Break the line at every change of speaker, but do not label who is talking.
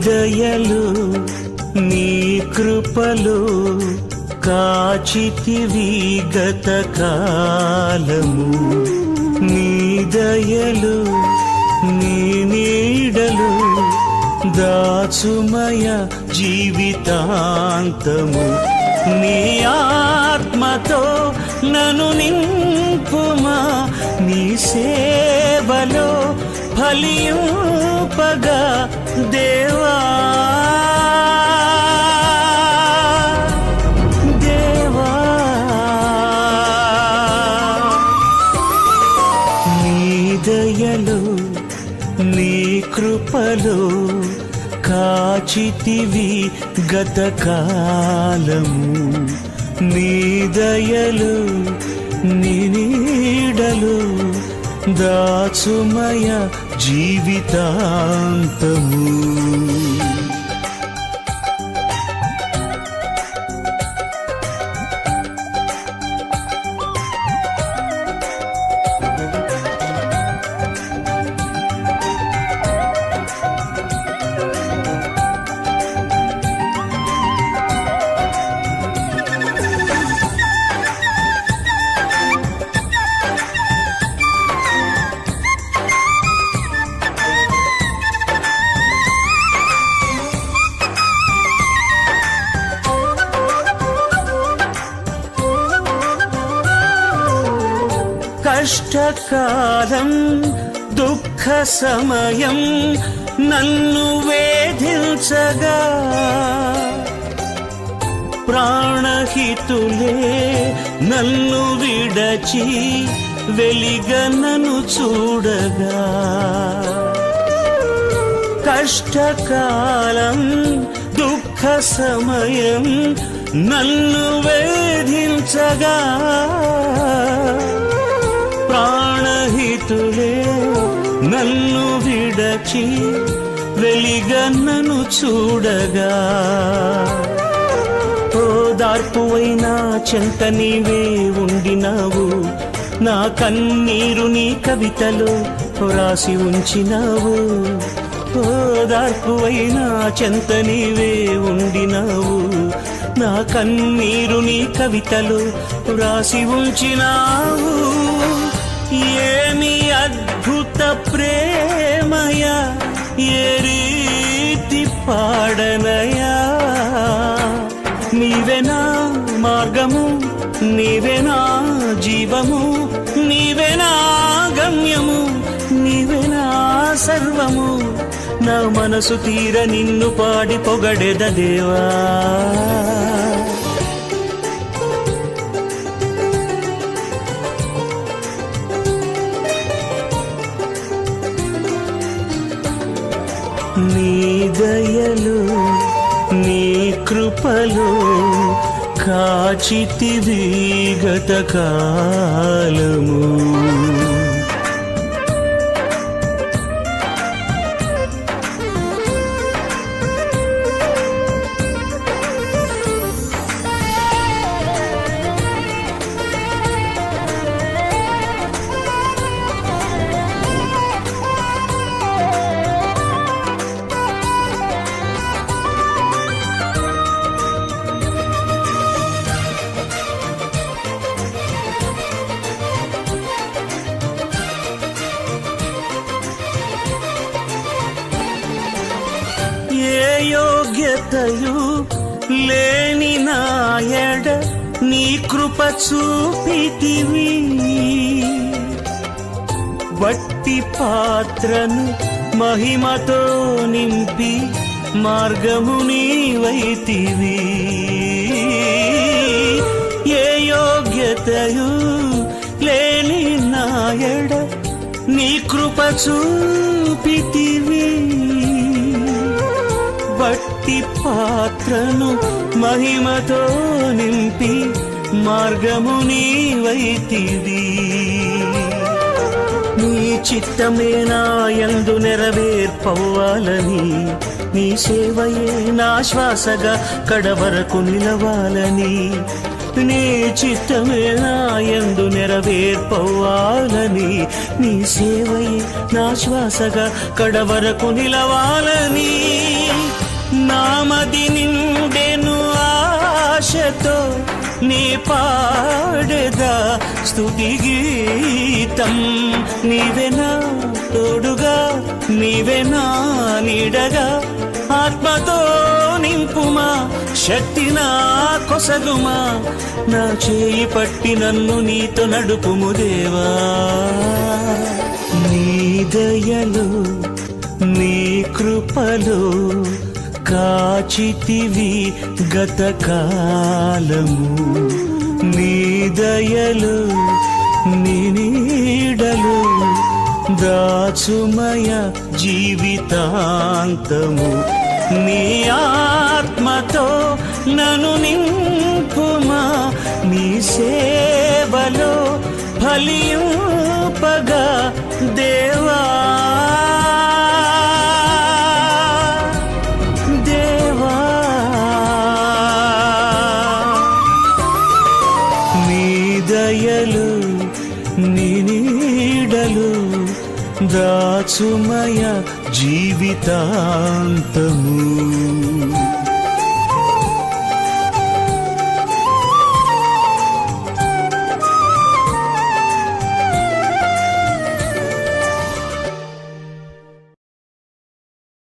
దయలు నీ కృపలు కాచితివి గత కాలము నీ దయలు నీ నీడలు దాచుమయ జీవితాంతము నీ ఆత్మతో నన్ను నింపుమా నీ సేవలో ఫలింపగా దేవా దేవా నీ దయలు నీ కృపలు కాచితివి గత కాలము నీ దయలు నీ నీడలు దాచుమయ జీవితాంతము కష్టకాలం దుఃఖ సమయం నన్ను వేధించగా ప్రాణహితులే నన్ను విడచి వెలిగనను చూడగా కష్టకాలం దుఃఖ సమయం నన్ను వేధించగా ప్రాణహితులే నన్ను విడచి వెలిగన్నను చూడగా ఓదార్పువైనా చెంత నీవే ఉండినావు నా కన్నీరు నీ కవితలో రాసి ఉంచినావు ఓదార్పువైనా చెంత నీవే ఉండినావు నా కన్నీరు నీ కవితలో రాసి ఉంచినావు ఏమి అద్భుత ప్రేమయా ఏ రీతి పాడనయా నీవే నా మార్గము నీవే నా జీవము నీవే నా గమ్యము నీవే నా సర్వము నా మనసు తీర నిన్ను పాడి పొగడెద దేవా నీ దయలు నీ కృపలు కాచితివి గత కాలము యోగ్యతయు లేని నాయడ నీ కృప చూపితివి వట్టి పాత్రను మహిమతో నింపి మార్గము నీవైతివి ఏ యోగ్యతయు లేని నాయడ నీ కృప చూపితివి వట్టి పాత్రను మహిమతో నింపి మార్గము నీవైతివి నీ చిత్తమే నా యందు నెరవేర్పవ్వాలని నీ సేవయే నా శ్వాసగా కడవరకు నిలవాలని నీ చిత్తమే నా యందు నెరవేర్పవ్వాలని నీ సేవయే నా శ్వాసగా కడవరకు నిలవాలని నామది నిండెను ఆశతో నీ పాడెదా స్తుతి గీతం. నీవెనా తోడుగా, నీవెనా నీడగా, ఆత్మతో నింపుమా, శక్తి నా కొసగుమా. నా చేయి పట్టి నన్ను నీతో నడుపుము దేవా. నీ దయలో నీ కృపలో కాచితివి గతకాలము. నీ దయలో నీ నీడలో దాచుమయ జీవితాంతము. నీ ఆత్మతో నన్ను నింపుమా, నీ సేవలో ఫలింపగా దేవా. దేవా నీ దయలు నీ నీడలు దాచుమయ జీవితాంతము.